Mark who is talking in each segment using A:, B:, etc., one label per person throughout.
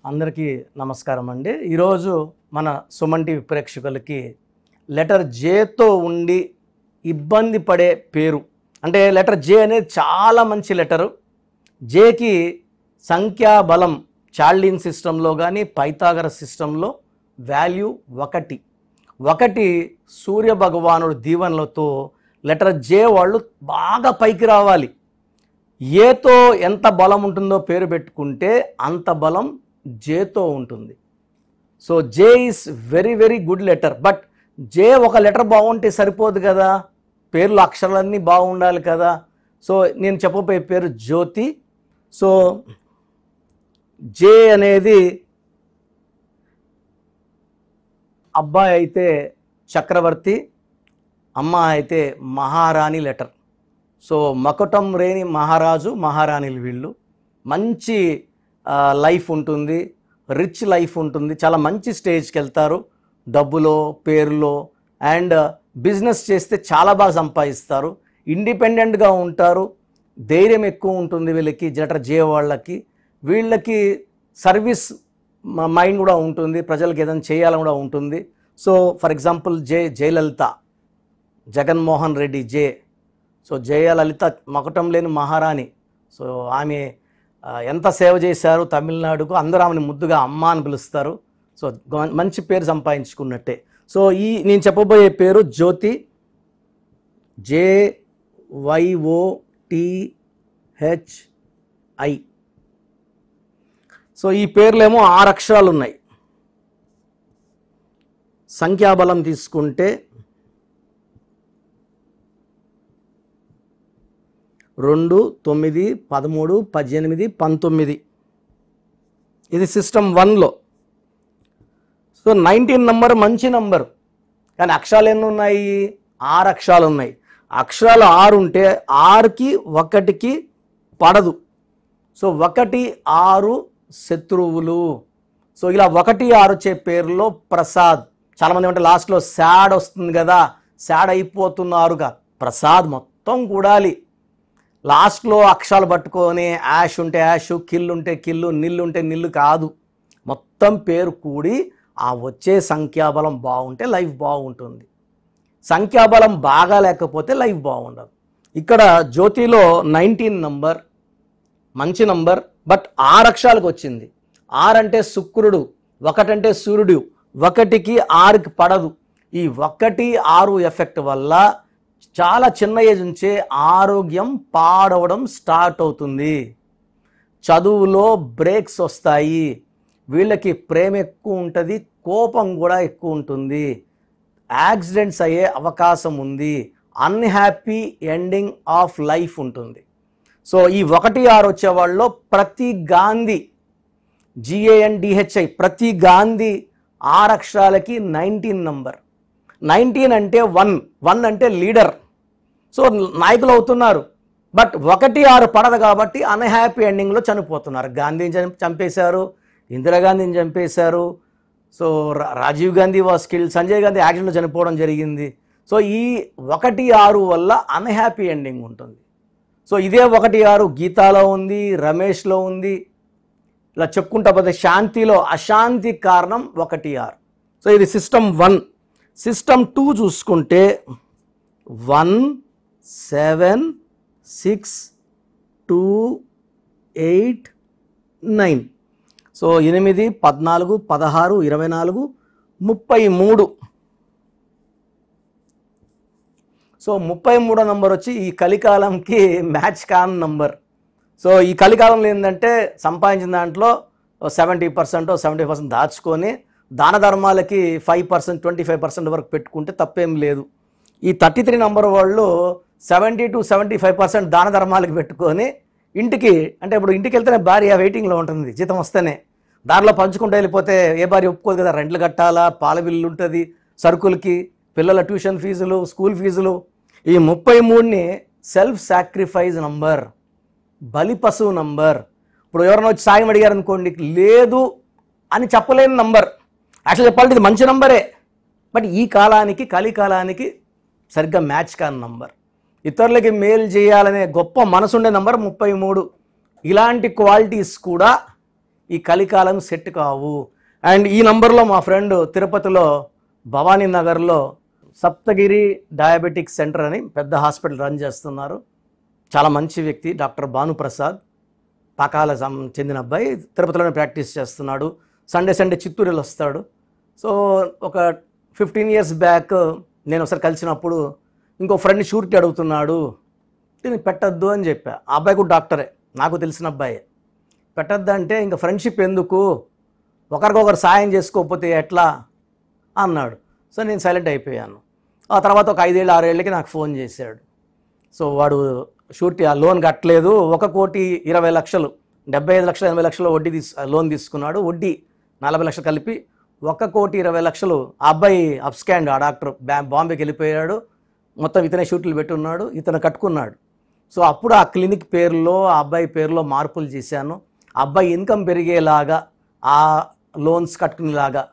A: అందరికీ నమస్కారం అండి. ఈరోజు మన సుమన్ టీవీ ప్రేక్షకులకి లెటర్ జేతో ఉండి ఇబ్బంది పడే పేరు, అంటే లెటర్ జే అనేది చాలా మంచి లెటరు. జేకి సంఖ్యాబలం చార్లిన్ సిస్టంలో కానీ పైథాగరస్ సిస్టంలో వాల్యూ 1. 1 సూర్య భగవానుడు దీవెనలతో లెటర్ జే వాళ్ళు బాగా పైకి రావాలి. ఏతో ఎంత బలం ఉంటుందో పేరు పెట్టుకుంటే అంత బలం జేతో ఉంటుంది. So J is very very good letter. But J ఒక లెటర్ బాగుంటే సరిపోదు కదా, పేర్లు అక్షరాలన్నీ బాగుండాలి కదా. సో నేను చెప్పబోయే పేరు జ్యోతి. సో జే అనేది అబ్బాయి అయితే చక్రవర్తి, అమ్మాయి అయితే మహారాణి లెటర్. సో మకుటం రేని మహారాజు మహారాణిలు వీళ్ళు. మంచి లైఫ్ ఉంటుంది, రిచ్ లైఫ్ ఉంటుంది, చాలా మంచి స్టేజ్కి వెళ్తారు డబ్బులో పేరులో. అండ్ బిజినెస్ చేస్తే చాలా బాగా సంపాదిస్తారు, ఇండిపెండెంట్గా ఉంటారు, ధైర్యం ఎక్కువ ఉంటుంది వీళ్ళకి. లెటర్ జే వాళ్ళకి వీళ్ళకి సర్వీస్ మైండ్ కూడా ఉంటుంది, ప్రజలకు ఏదైనా చేయాలని కూడా ఉంటుంది. So for example Jayalalithaa, Jaganmohan Reddy J. So Jayalalithaa మకుటం లేని మహారాణి. సో ఆమె ఎంత సేవ చేశారు తమిళనాడుకు, అందరూ ఆమెను ముద్దుగా అమ్మ అని పిలుస్తారు. సో మంచి పేరు సంపాదించుకున్నట్టే. సో నేను చెప్పబోయే పేరు జ్యోతి, JYOTHI. సో ఈ పేర్లేమో 6 అక్షరాలు ఉన్నాయి. సంఖ్యాబలం తీసుకుంటే 2, 9, 13, 18, 19. ఇది సిస్టమ్ 1లో. సో 19 నంబర్ మంచి నంబర్, కానీ అక్షరాలు ఎన్ని ఉన్నాయి? 6 అక్షరాలు ఉన్నాయి. అక్షరాలు 6 ఉంటే 6కి 1కి పడదు. సో 1, 6 శత్రువులు. సో ఇలా 1, 6 వచ్చే పేరులో ప్రసాద్. చాలామంది అంటే లాస్ట్లో శాడ్ వస్తుంది కదా, శాడ్ అయిపోతున్నారుగా. ప్రసాద్ మొత్తం కూడాలి. లాస్ట్లో అక్షరాలు పట్టుకొని యాష్ ఉంటే యాష్, కిల్ ఉంటే కిల్లు, నిల్లు ఉంటే నిల్లు కాదు. మొత్తం పేరు కూడి ఆ వచ్చే సంఖ్యాబలం బాగుంటే లైఫ్ బాగుంటుంది. సంఖ్యాబలం బాగా లేకపోతే లైఫ్ బాగుండదు. ఇక్కడ జ్యోతిలో 19 నంబర్ మంచి నంబర్, బట్ 6 అక్షరాలకు వచ్చింది. 6 అంటే శుక్రుడు, 1 అంటే సూర్యుడు. 1కి 6కి పడదు. ఈ 1, 6 ఎఫెక్ట్ వల్ల చాలా చిన్న ఏజ్ నుంచే ఆరోగ్యం పాడవడం స్టార్ట్ అవుతుంది. చదువులో బ్రేక్స్ వస్తాయి. వీళ్ళకి ప్రేమ ఎక్కువ ఉంటుంది, కోపం కూడా ఎక్కువ ఉంటుంది. యాక్సిడెంట్స్ అయ్యే అవకాశం ఉంది. అన్హ్యాపీ ఎండింగ్ ఆఫ్ లైఫ్ ఉంటుంది. సో ఈ 1, 6 వచ్చే వాళ్ళలో ప్రతి గాంధీ, GANDHI, ప్రతి గాంధీ 6 అక్షరాలకి 19 నంబర్. 19 అంటే 1 అంటే లీడర్. సో నాయకులు అవుతున్నారు. బట్ 1, 6 పడదు కాబట్టి అన్హ్యాపీ ఎండింగ్లో చనిపోతున్నారు. గాంధీని చంపేశారు, ఇందిరాగాంధీని చంపేశారు. So Rajiv Gandhi was killed, Sanjay Gandhi యాక్సిడెంట్లో చనిపోవడం జరిగింది. సో ఈ 1, 6 వల్ల అన్హ్యాపీ ఎండింగ్ ఉంటుంది. సో ఇదే 1, 6 గీతాలో ఉంది, రమేష్లో ఉంది. ఇలా చెప్పుకుంటా పోతే శాంతిలో అశాంతి కారణం 1, 6. సో ఇది సిస్టమ్ 1. సిస్టమ్ 2 చూసుకుంటే 1, 7, 6, 2, 8, 9. సో 8, 14, 16, 24, 33. సో 33వ నంబర్ వచ్చి ఈ కలికాలంకి మ్యాచ్ కాని నంబర్. సో ఈ కలికాలంలో ఏంటంటే సంపాదించిన దాంట్లో 70%, 70% దాచుకొని దాన ధర్మాలకి 5%, 25% వరకు పెట్టుకుంటే తప్పేం లేదు. ఈ 33 నంబర్ వాళ్ళు 70 to 75% దాన ధర్మాలకి పెట్టుకొని ఇంటికి, అంటే ఇప్పుడు ఇంటికి వెళ్తేనే భార్య వెయిటింగ్లో ఉంటుంది, జీతం వస్తేనే. దానిలో పంచుకుంటూ వెళ్ళిపోతే ఏ భార్య ఒప్పుకోదు కదా. రెంట్లు కట్టాలా, పాల బిల్లు ఉంటుంది, సరుకులకి, పిల్లల ట్యూషన్ ఫీజులు, స్కూల్ ఫీజులు. ఈ 33ని సెల్ఫ్ సాక్రిఫైస్ నంబర్, బలి పశువు నంబర్. ఇప్పుడు ఎవరైనా వచ్చి సాయం అడిగారు అనుకోండి, లేదు అని చెప్పలేని నంబర్. యాక్చువల్ చెప్పాలంటే ఇది మంచి నంబరే, బట్ ఈ కాలానికి, కలికాలానికి సరిగ్గా మ్యాచ్ కాని నంబర్. ఇతరులకి మేలు చేయాలనే గొప్ప మనసుండే నంబర్ 33. ఇలాంటి క్వాలిటీస్ కూడా ఈ కలికాలం సెట్ కావు. అండ్ ఈ నంబర్లో మా ఫ్రెండ్ తిరుపతిలో భవానీ నగర్లో సప్తగిరి డయాబెటిక్ సెంటర్ అని పెద్ద హాస్పిటల్ రన్ చేస్తున్నారు. చాలా మంచి వ్యక్తి, డాక్టర్ భానుప్రసాద్, పాకాల చెందిన అబ్బాయి, తిరుపతిలోనే ప్రాక్టీస్ చేస్తున్నాడు. సండే చిత్తూరులో వస్తాడు. సో ఒక 15 years బ్యాక్ నేను ఒకసారి కలిసినప్పుడు ఇంకో ఫ్రెండ్ షూరిటీ అడుగుతున్నాడు, దీన్ని పెట్టద్దు అని చెప్పా. ఆ అబ్బాయి కూడా డాక్టరే, నాకు తెలిసిన అబ్బాయి. పెట్టద్దు అంటే ఇంకా ఫ్రెండ్షిప్ ఎందుకు, ఒకరికొకరు సాయం చేసుకోకపోతే ఎట్లా అన్నాడు. సో నేను సైలెంట్ అయిపోయాను. ఆ తర్వాత ఒక 5 ఏళ్ళు 6 ఏళ్ళకి నాకు ఫోన్ చేశాడు. సో వాడు షూరిటీ ఆ లోన్ కట్టలేదు, 1,20,00,000 75 లక్షలు 80 లక్షలు వడ్డీ లోన్ తీసుకున్నాడు. వడ్డీ 40 లక్షలు కలిపి 1,20,00,000. ఆ అబ్బాయి అప్స్కాండ్, ఆ డాక్టర్ బాంబేకి వెళ్ళిపోయాడు. మొత్తం ఇతనే షూట్లు పెట్టున్నాడు, ఇతను కట్టుకున్నాడు. సో అప్పుడు ఆ క్లినిక్ పేరులో ఆ అబ్బాయి పేరులో మార్పులు చేశాను. ఆ అబ్బాయి ఇన్కమ్ పెరిగేలాగా, ఆ లోన్స్ కట్టుకునేలాగా.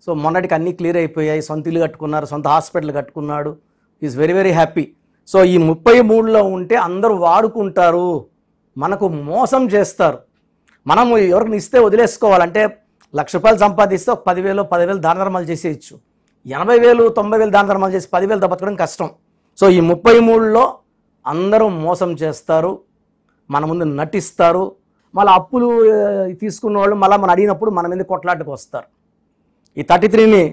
A: సో మొన్నటికి అన్నీ క్లియర్ అయిపోయాయి, సొంత ఇల్లు కట్టుకున్నారు, సొంత హాస్పిటల్ కట్టుకున్నాడు. Is very very happy. So ఈ 33లో ఉంటే అందరూ వాడుకుంటారు, మనకు మోసం చేస్తారు. మనము ఎవరిని ఇస్తే వదిలేసుకోవాలంటే ₹1,00,000 సంపాదిస్తే ఒక 10,000 దాన ధర్మాలు చేసేయచ్చు. 80,000 90,000 దాన ధర్మాలు చేసి 10,000 బతకడం కష్టం. సో ఈ 33లో అందరూ మోసం చేస్తారు, మన ముందు నటిస్తారు. మళ్ళీ అప్పులు తీసుకున్న వాళ్ళు మళ్ళీ మనం అడిగినప్పుడు మన మీద కొట్లాటకు వస్తారు. ఈ 33ని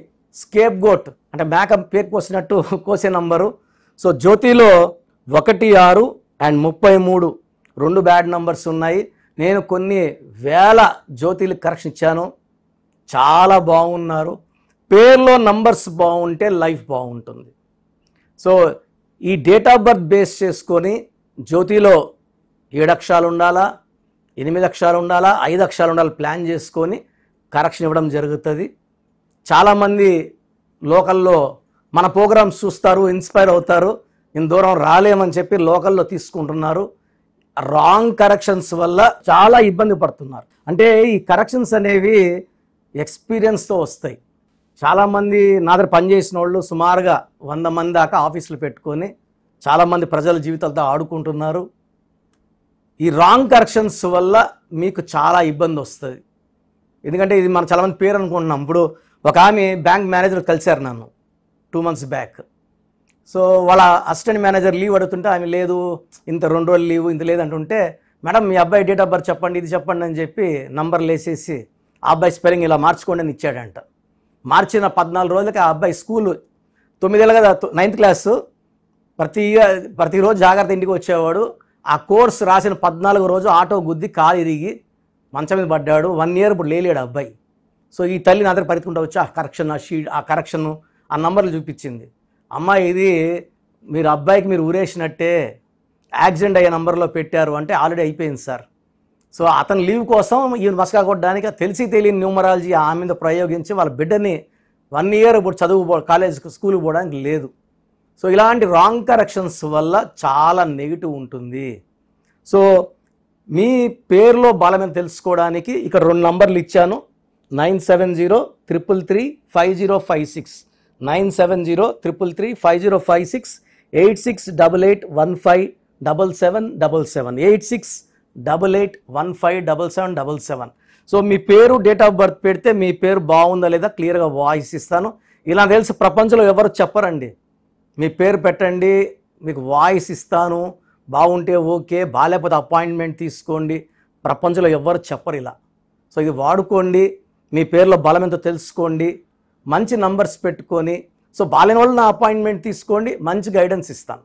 A: స్కేప్ గోట్ అంటే మేకప్ పేరు కోసినట్టు కోసే నంబరు. సో జ్యోతిలో 1, 6 అండ్ 33 2 బ్యాడ్ నంబర్స్ ఉన్నాయి. నేను కొన్ని వేల జ్యోతిలకు కరెక్షన్ ఇచ్చాను, చాలా బాగున్నారు. పేర్లో నంబర్స్ బాగుంటే లైఫ్ బాగుంటుంది. సో ఈ డేట్ ఆఫ్ బర్త్ బేస్ చేసుకొని జ్యోతిలో 7 అక్షరాలు ఉండాలా, 8 అక్షరాలు ఉండాలా, 5 అక్షరాలు ఉండాలి, ప్లాన్ చేసుకొని కరెక్షన్ ఇవ్వడం జరుగుతుంది. చాలామంది లోకల్లో మన ప్రోగ్రామ్స్ చూస్తారు, ఇన్స్పైర్ అవుతారు, ఇంత దూరం రాలేమని చెప్పి లోకల్లో తీసుకుంటున్నారు. రాంగ్ కరెక్షన్స్ వల్ల చాలా ఇబ్బంది పడుతున్నారు. అంటే ఈ కరెక్షన్స్ అనేవి ఎక్స్పీరియన్స్తో వస్తాయి. చాలామంది నా దగ్గర పనిచేసిన వాళ్ళు సుమారుగా 100 మంది దాకా ఆఫీసులు పెట్టుకొని చాలామంది ప్రజల జీవితాలతో ఆడుకుంటున్నారు. ఈ రాంగ్ కరెక్షన్స్ వల్ల మీకు చాలా ఇబ్బంది వస్తుంది. ఎందుకంటే ఇది మనం చాలామంది పేరు అనుకుంటున్నాం. ఇప్పుడు ఒక ఆమె బ్యాంక్ మేనేజర్ కలిశారు నన్ను 2 months బ్యాక్. సో వాళ్ళ అసిస్టెంట్ మేనేజర్ లీవ్ అడుగుతుంటే ఆమె లేదు, ఇంత 2 రోజులు లీవ్, ఇంత లేదంటుంటే, మేడం మీ అబ్బాయి డేట్ ఆఫ్ బర్త్ చెప్పండి, ఇది చెప్పండి అని చెప్పి నంబర్లు వేసేసి ఆ అబ్బాయి స్పెల్లింగ్ ఇలా మార్చుకోండి అని ఇచ్చాడంట. మార్చిన 14 రోజులకి ఆ అబ్బాయి స్కూలు 9 ఏళ్ళు కదా, 9th క్లాసు, ప్రతిరోజు జాగ్రత్త ఇంటికి వచ్చేవాడు. ఆ కోర్స్ రాసిన 14వ రోజు ఆటో గుద్ది కాలు ఇరిగి మంచం మీద పడ్డాడు. 1 year ఇప్పుడు లేలేడు అబ్బాయి. సో ఈ తల్లి నా దగ్గర పరిగెత్తుకుంటూ వచ్చి ఆ కరెక్షన్ ఆ నంబర్లు చూపించింది. అమ్మాయి ఇది మీరు అబ్బాయికి మీరు ఊరేసినట్టే, యాక్సిడెంట్ అయ్యే నంబర్లో పెట్టారు అంటే ఆల్రెడీ అయిపోయింది సార్. సో అతని లీవ్ కోసం ఈయన మస్కా కొట్టడానికి తెలిసి తెలియని న్యూమరాలజీ ఆమె మీద ప్రయోగించి వాళ్ళ బిడ్డని 1 year ఇప్పుడు స్కూల్కి పోవడానికి లేదు. సో ఇలాంటి రాంగ్ కరెక్షన్స్ వల్ల చాలా నెగిటివ్ ఉంటుంది. సో మీ పేరులో బలమని తెలుసుకోవడానికి ఇక్కడ 2 నంబర్లు ఇచ్చాను. 9703335056 9703335056 8688157777 8688157777. సో మీ పేరు డేట్ ఆఫ్ బర్త్ పెడితే మీ పేరు బాగుందా లేదా క్లియర్గా వాయిస్ ఇస్తాను. ఇలా తెలిసి ప్రపంచంలో ఎవరు చెప్పరండి. మీ పేరు పెట్టండి, మీకు వాయిస్ ఇస్తాను, బాగుంటే ఓకే, బాగాలేకపోతే అపాయింట్మెంట్ తీసుకోండి. ప్రపంచంలో ఎవరు చెప్పరు ఇలా. సో ఇది వాడుకోండి, మీ పేరులో బలం ఎంతో తెలుసుకోండి, మంచి నంబర్స్ పెట్టుకొని. సో బాలేని వాళ్ళు నా అపాయింట్మెంట్ తీసుకోండి, మంచి గైడెన్స్ ఇస్తాను.